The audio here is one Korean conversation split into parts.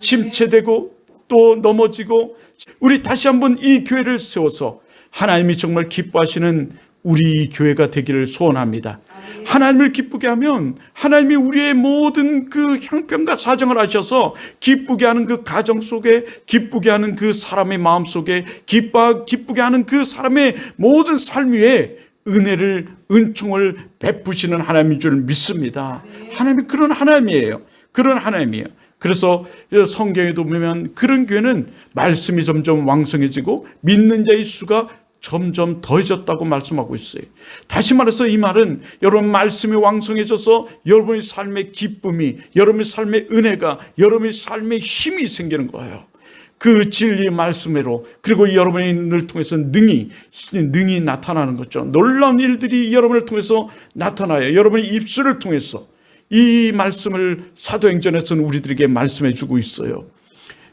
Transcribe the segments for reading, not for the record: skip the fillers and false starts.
침체되고 또 넘어지고 우리 다시 한번 이 교회를 세워서 하나님이 정말 기뻐하시는 우리 교회가 되기를 소원합니다. 하나님을 기쁘게 하면 하나님이 우리의 모든 그 형편과 사정을 아셔서 기쁘게 하는 그 가정 속에, 기쁘게 하는 그 사람의 마음 속에, 기쁘게 하는 그 사람의 모든 삶 위에 은혜를, 은총을 베푸시는 하나님인 줄 믿습니다. 하나님이 그런 하나님이에요. 그런 하나님이에요. 그래서 성경에도 보면 그런 교회는 말씀이 점점 왕성해지고 믿는 자의 수가 점점 더해졌다고 말씀하고 있어요. 다시 말해서 이 말은 여러분 말씀이 왕성해져서 여러분의 삶의 기쁨이, 여러분의 삶의 은혜가, 여러분의 삶의 힘이 생기는 거예요. 그 진리의 말씀으로, 그리고 여러분을 통해서 능이 나타나는 거죠. 놀라운 일들이 여러분을 통해서 나타나요. 여러분의 입술을 통해서 이 말씀을 사도행전에서는 우리들에게 말씀해 주고 있어요.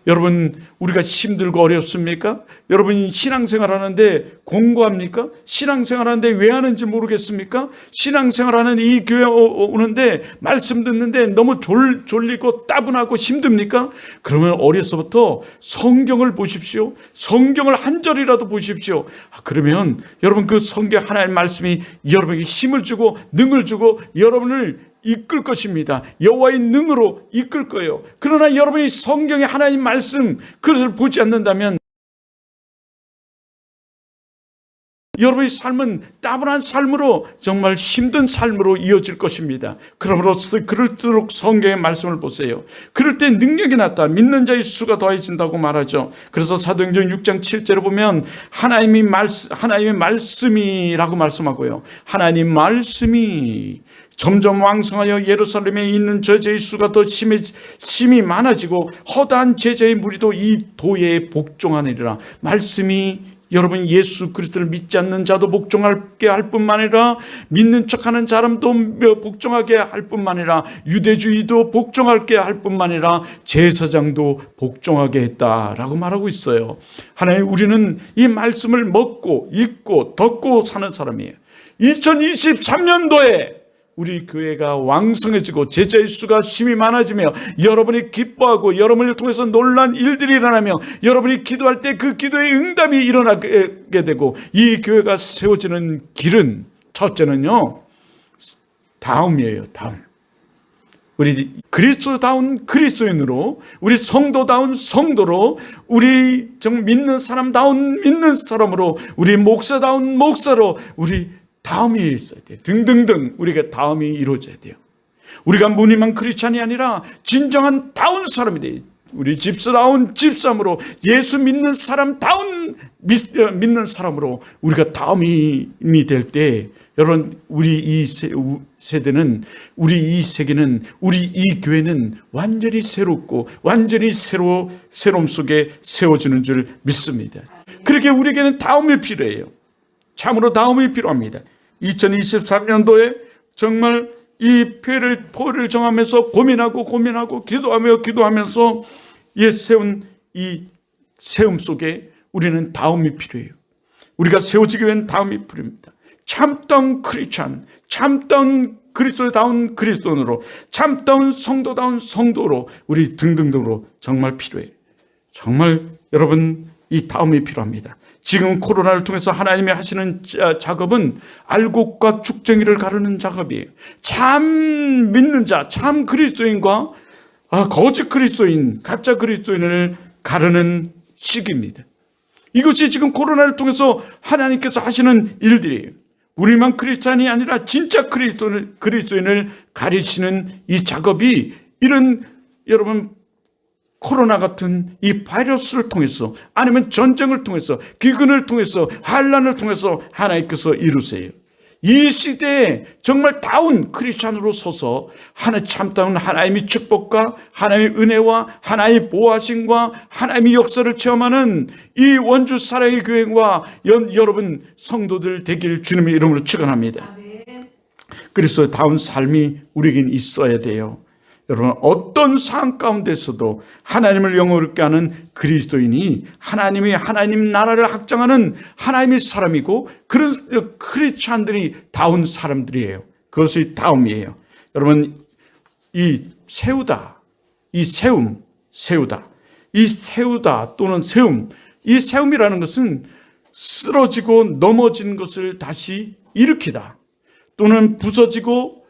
여러분, 우리가 힘들고 어렵습니까? 여러분이 신앙생활하는데 공고합니까? 신앙생활하는데 왜 하는지 모르겠습니까? 신앙생활하는 이 교회 오는데 말씀 듣는데 너무 졸리고 따분하고 힘듭니까? 그러면 어려서부터 성경을 보십시오. 성경을 한 절이라도 보십시오. 그러면 여러분 그 성경 하나님의 말씀이 여러분에게 힘을 주고 능을 주고 여러분을 이끌 것입니다. 여호와의 능으로 이끌 거예요. 그러나 여러분이 성경의 하나님 말씀 그것을 보지 않는다면 여러분의 삶은 따분한 삶으로 정말 힘든 삶으로 이어질 것입니다. 그러므로서 그럴수록 성경의 말씀을 보세요. 그럴 때 능력이 나타 믿는 자의 수가 더해진다고 말하죠. 그래서 사도행전 6장 7절에 보면 하나님의 말씀이라고 말씀하고요. 하나님 말씀이 점점 왕성하여 예루살렘에 있는 저제의 수가 더 심히 많아지고 허다한 제자의 무리도 이 도에 복종하느니라. 말씀이 여러분 예수 그리스도를 믿지 않는 자도 복종하게 할 뿐만 아니라 믿는 척하는 사람도 복종하게 할 뿐만 아니라 유대주의도 복종하게 할 뿐만 아니라 제사장도 복종하게 했다라고 말하고 있어요. 하나님, 우리는 이 말씀을 먹고 읽고 듣고 사는 사람이에요. 2023년도에 우리 교회가 왕성해지고 제자의 수가 심히 많아지며 여러분이 기뻐하고 여러분을 통해서 놀란 일들이 일어나며 여러분이 기도할 때 그 기도의 응답이 일어나게 되고 이 교회가 세워지는 길은 첫째는요, 다음이에요. 다음. 우리 그리스도다운 그리스도인으로, 우리 성도다운 성도로, 우리 정 믿는 사람다운 믿는 사람으로, 우리 목사다운 목사로 우리 다음이 있어야 돼요. 등등등 우리가 다음이 이루어져야 돼요. 우리가 무늬만 크리스찬이 아니라 진정한 다운 사람이 돼요. 우리 집사다운 집사함으로 예수 믿는 사람다운 믿는 사람으로 우리가 다음이 될 때 여러분, 우리 이 세대는, 우리 이 세계는, 우리 이 교회는 완전히 새롭고 완전히 새로움 속에 세워지는 줄 믿습니다. 그렇게 우리에게는 다음이 필요해요. 참으로 다음이 필요합니다. 2023년도에 정말 이 표를 정하면서 고민하고 기도하면서 세운 이 세움 속에 우리는 다음이 필요해요. 우리가 세워지기 위한 다음이 필요합니다. 참다운 크리스찬, 참다운 그리스도다운 그리스도인으로, 참다운 성도다운 성도로 우리 등등등으로 정말 필요해요. 정말 여러분, 이 다음이 필요합니다. 지금 코로나를 통해서 하나님이 하시는 작업은 알곡과 죽정이를 가르는 작업이에요. 참 믿는 자, 참 그리스도인과 거짓 그리스도인, 가짜 그리스도인을 가르는 시기입니다. 이것이 지금 코로나를 통해서 하나님께서 하시는 일들이에요. 우리만 크리스찬이 아니라 진짜 그리스도인을 가르치는 이 작업이 이런 여러분 코로나 같은 이 바이러스를 통해서, 아니면 전쟁을 통해서, 기근을 통해서, 환난을 통해서 하나님께서 이루세요. 이 시대에 정말 다운 크리스찬으로 서서 참다운 하나님의 축복과 하나님의 은혜와 하나님의 보호하심과 하나님의 역사를 체험하는 이 원주 사랑의 교회와 여러분 성도들 되길 주님의 이름으로 축원합니다. 그리스도의 다운 삶이 우리에겐 있어야 돼요. 여러분, 어떤 상황 가운데서도 하나님을 영화롭게 하는 그리스도인이 하나님 나라를 확장하는 하나님의 사람이고, 그런 크리스찬들이 다운 사람들이에요. 그것이 다음이에요. 여러분, 이 세움, 세우다. 이 세우다 또는 세움, 이 세움이라는 것은 쓰러지고 넘어진 것을 다시 일으키다, 또는 부서지고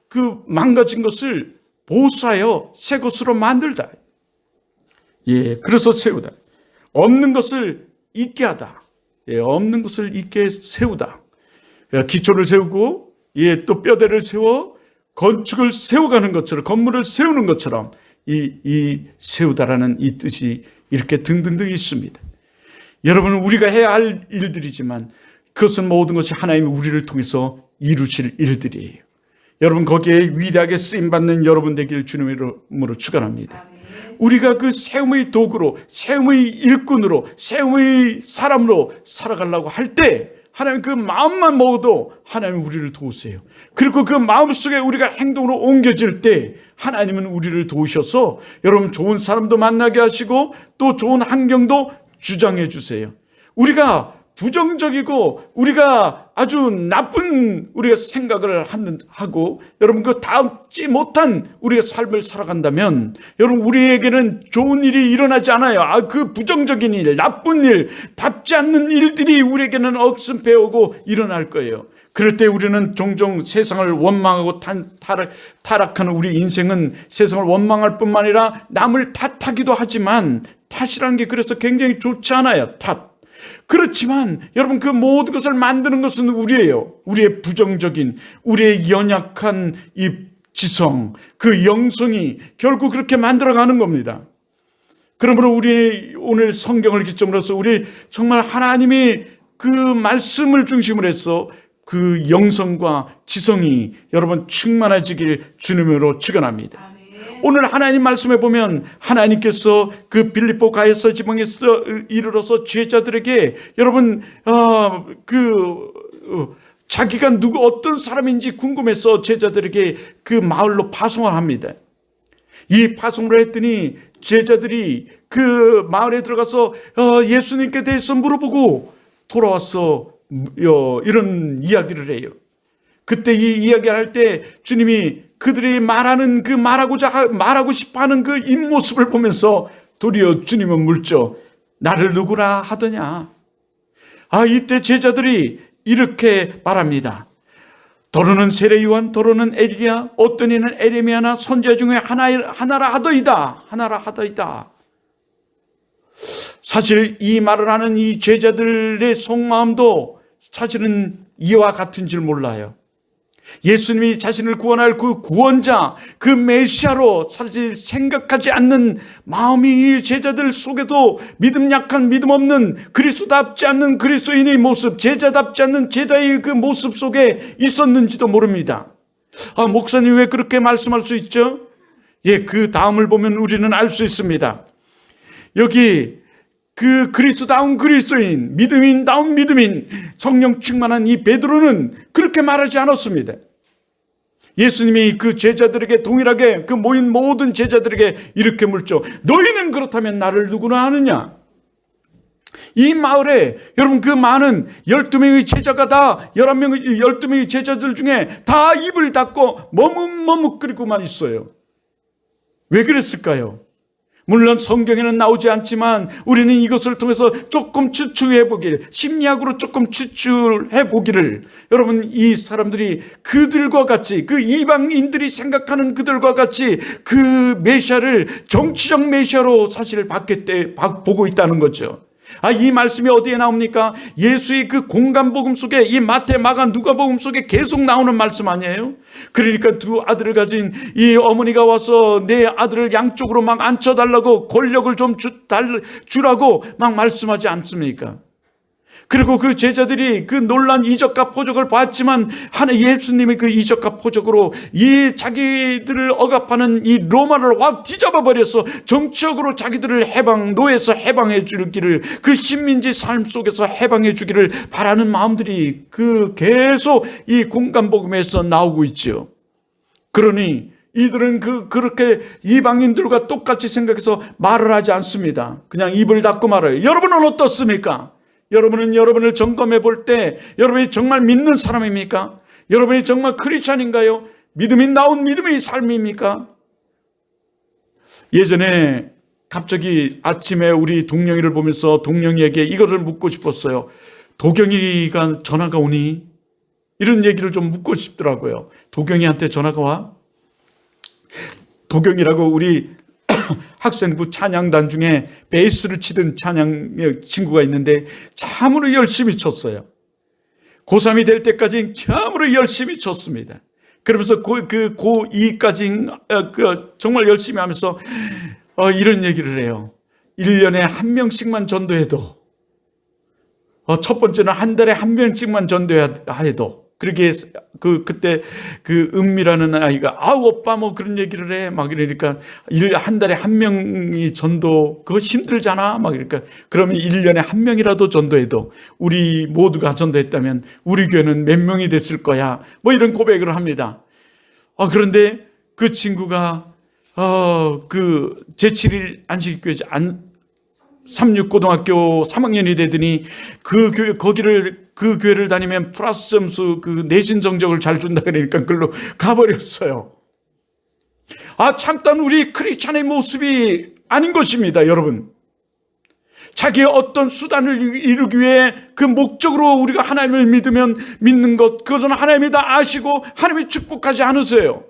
그 망가진 것을 보수하여 새 것으로 만들다. 그래서 세우다. 없는 것을 있게 하다. 없는 것을 있게 세우다. 기초를 세우고 또 뼈대를 세워 건축을 세워가는 것처럼, 건물을 세우는 것처럼 이 세우다라는 이 뜻이 이렇게 등등등 있습니다. 여러분은 우리가 해야 할 일들이지만 그것은 모든 것이 하나님이 우리를 통해서 이루실 일들이에요. 여러분, 거기에 위대하게 쓰임받는 여러분 되길 주님의 이름으로 축원합니다. 우리가 그 세움의 도구로, 세움의 일꾼으로, 세움의 사람으로 살아가려고 할 때 하나님 그 마음만 먹어도 하나님 우리를 도우세요. 그리고 그 마음속에 우리가 행동으로 옮겨질 때 하나님은 우리를 도우셔서 여러분 좋은 사람도 만나게 하시고 또 좋은 환경도 주장해 주세요. 우리가 부정적이고 우리가 아주 나쁜 우리가 생각을 하고 여러분 그 닿지 못한 우리의 삶을 살아간다면 여러분 우리에게는 좋은 일이 일어나지 않아요. 그 부정적인 일, 나쁜 일, 답지 않는 일들이 우리에게는 억슴페 오고 일어날 거예요. 그럴 때 우리는 종종 세상을 원망하고 타락하는 우리 인생은 세상을 원망할 뿐만 아니라 남을 탓하기도 하지만 탓이라는 게 그래서 굉장히 좋지 않아요. 탓. 그렇지만 여러분 그 모든 것을 만드는 것은 우리예요. 우리의 부정적인, 우리의 연약한 이 지성, 그 영성이 결국 그렇게 만들어가는 겁니다. 그러므로 우리 오늘 성경을 기점으로 해서 우리 정말 하나님이 그 말씀을 중심으로 해서 그 영성과 지성이 여러분 충만해지길 주님으로 축원합니다. 오늘 하나님 말씀에 보면 하나님께서 그 빌립보 가야서 지방에서 이르러서 제자들에게 여러분 자기가 어떤 사람인지 궁금해서 제자들에게 그 마을로 파송을 합니다. 이 파송을 했더니 제자들이 그 마을에 들어가서 예수님께 대해서 물어보고 돌아와서 이런 이야기를 해요. 그때 이 이야기를 할 때 주님이 그들이 말하는 그 말하고 싶어하는 그 입모습을 보면서 도리어 주님은 묻죠. 나를 누구라 하더냐? 이때 제자들이 이렇게 말합니다. 더러는 세례 요한, 더러는 엘리야, 어떤 이는 에레미야나 선지자 중에 하나라 하더이다. 사실 이 말을 하는 이 제자들의 속마음도 사실은 이와 같은 줄 몰라요. 예수님이 자신을 구원할 그 구원자, 그 메시아로 사실 생각하지 않는 마음이 이 제자들 속에도 믿음 약한, 믿음 없는, 그리스도답지 않는 그리스도인의 모습, 제자답지 않는 제자의 그 모습 속에 있었는지도 모릅니다. 목사님 왜 그렇게 말씀할 수 있죠? 그 다음을 보면 우리는 알 수 있습니다. 여기 그 그리스도다운 그리스도인, 믿음인다운 믿음인, 성령 충만한 이 베드로는 그렇게 말하지 않았습니다. 예수님이 그 제자들에게 동일하게 그 모인 모든 제자들에게 이렇게 묻죠. 너희는 그렇다면 나를 누구나 아느냐? 이 마을에 여러분 그 많은 12명의 제자가 다 12명의 제자들 중에 다 입을 닫고 머뭇머뭇거리고만 있어요. 왜 그랬을까요? 물론 성경에는 나오지 않지만 우리는 이것을 통해서 조금 추측해 보기를, 심리학으로 조금 추측해 보기를, 여러분 이 사람들이 그들과 같이, 그 이방인들이 생각하는 그들과 같이 그 메시아를 정치적 메시아로 사실 보고 있다는 거죠. 이 말씀이 어디에 나옵니까? 예수의 그 공간복음 속에, 이 마태, 마가, 누가복음 속에 계속 나오는 말씀 아니에요? 그러니까 두 아들을 가진 이 어머니가 와서 내 아들을 양쪽으로 막 앉혀달라고, 권력을 좀 주라고 막 말씀하지 않습니까? 그리고 그 제자들이 그 놀란 이적과 포적을 봤지만 예수님의 그 이적과 포적으로 이 자기들을 억압하는 이 로마를 확 뒤잡아 버려서 정치적으로 자기들을 노예에서 해방해 주기를, 그 식민지 삶 속에서 해방해 주기를 바라는 마음들이 그 계속 이 공간복음에서 나오고 있죠. 그러니 이들은 그렇게 이방인들과 똑같이 생각해서 말을 하지 않습니다. 그냥 입을 닫고 말해요. 여러분은 어떻습니까? 여러분은 여러분을 점검해 볼 때 여러분이 정말 믿는 사람입니까? 여러분이 정말 크리스찬인가요? 믿음이 나온 믿음의 삶입니까? 예전에 갑자기 아침에 우리 동영이를 보면서 동영이에게 이거를 묻고 싶었어요. 도경이가 전화가 오니? 이런 얘기를 좀 묻고 싶더라고요. 도경이한테 전화가 와? 도경이라고 우리 학생부 찬양단 중에 베이스를 치던 찬양 친구가 있는데 참으로 열심히 쳤어요. 고3이 될 때까지 참으로 열심히 쳤습니다. 그러면서 고2까지 정말 열심히 하면서 이런 얘기를 해요. 1년에 한 명씩만 전도해도, 첫 번째는 한 달에 한 명씩만 전도해도, 그러게 그때 은미라는 아이가 오빠 뭐 그런 얘기를 해 막 이러니까 한 달에 한 명이 전도 그거 힘들잖아 막 이러니까 그러면 1년에 한 명이라도 전도해도 우리 모두가 전도했다면 우리 교회는 몇 명이 됐을 거야 뭐 이런 고백을 합니다. 그런데 그 친구가 그 제7일 안식교회 36고등학교 3학년이 되더니 그 교회를 다니면 플러스 점수 내신 성적을 잘 준다 그러니까 그걸로 가버렸어요. 참단 우리 크리스찬의 모습이 아닌 것입니다, 여러분. 자기의 어떤 수단을 이루기 위해 그 목적으로 우리가 하나님을 믿는 것, 그것은 하나님이 다 아시고 하나님이 축복하지 않으세요.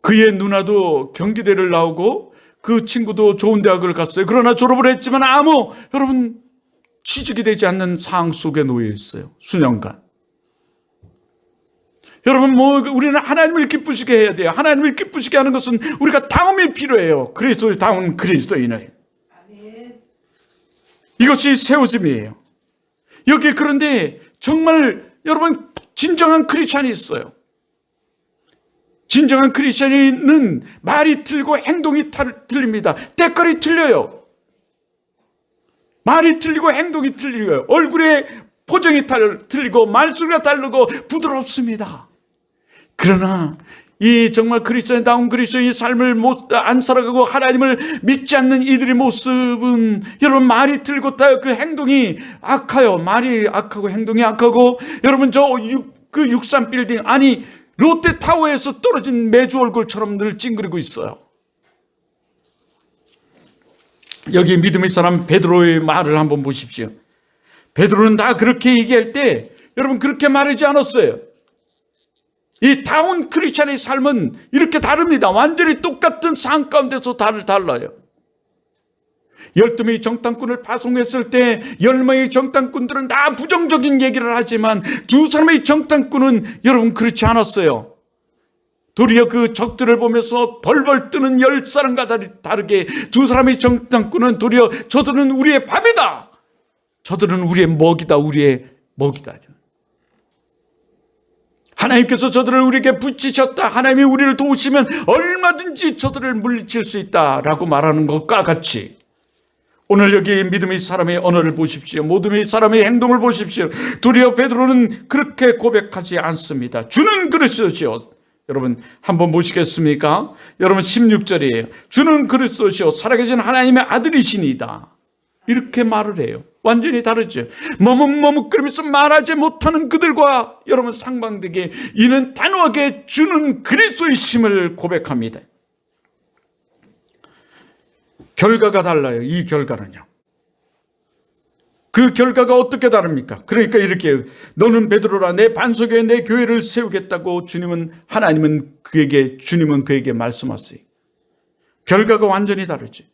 그의 누나도 경기대를 나오고 그 친구도 좋은 대학을 갔어요. 그러나 졸업을 했지만 여러분 취직이 되지 않는 상황 속에 놓여 있어요. 수년간. 여러분 우리는 하나님을 기쁘시게 해야 돼요. 하나님을 기쁘시게 하는 것은 우리가 다음이 필요해요. 다음 그리스도인을. 이것이 세워짐이에요. 여기 그런데 정말 여러분 진정한 크리스찬이 있어요. 진정한 크리스찬은 말이 틀리고 행동이 틀립니다. 때깔이 틀려요. 말이 틀리고 행동이 틀리고요. 얼굴에 포정이 틀리고 말소리가 다르고 부드럽습니다. 그러나 이 정말 그리스도인다운 그리스도인의 삶을 안 살아가고 하나님을 믿지 않는 이들의 모습은 여러분 말이 틀리고 그 행동이 악해요. 말이 악하고 행동이 악하고 여러분 그 63빌딩 롯데타워에서 떨어진 매주 얼굴처럼 늘 찡그리고 있어요. 여기 믿음의 사람 베드로의 말을 한번 보십시오. 베드로는 다 그렇게 얘기할 때 여러분 그렇게 말하지 않았어요. 이 다운 크리스찬의 삶은 이렇게 다릅니다. 완전히 똑같은 상황 가운데서 달라요. 12명의 정탐꾼을 파송했을 때 10명의 정탐꾼들은 다 부정적인 얘기를 하지만 두 사람의 정탐꾼은 여러분 그렇지 않았어요. 도리어 그 적들을 보면서 벌벌 뜨는 10사람과 다르게 두 사람의 정탐꾼은 도리어 저들은 우리의 밥이다. 저들은 우리의 먹이다. 우리의 먹이다. 하나님께서 저들을 우리에게 붙이셨다. 하나님이 우리를 도우시면 얼마든지 저들을 물리칠 수 있다라고 말하는 것과 같이 오늘 여기 믿음의 사람의 언어를 보십시오. 믿음의 사람의 행동을 보십시오. 도리어 베드로는 그렇게 고백하지 않습니다. 주는 그리스도시요. 여러분 한번 보시겠습니까? 여러분 16절이에요. 주는 그리스도시요 살아계신 하나님의 아들이시니다. 이렇게 말을 해요. 완전히 다르죠. 머뭇머뭇거리면서 말하지 못하는 그들과 여러분 상반되게 이는 단호하게 주는 그리스도이심을 고백합니다. 결과가 달라요. 이 결과는요. 그 결과가 어떻게 다릅니까? 그러니까 이렇게 너는 베드로라 내 반석에 내 교회를 세우겠다고 하나님은 그에게 말씀하세요. 결과가 완전히 다르지.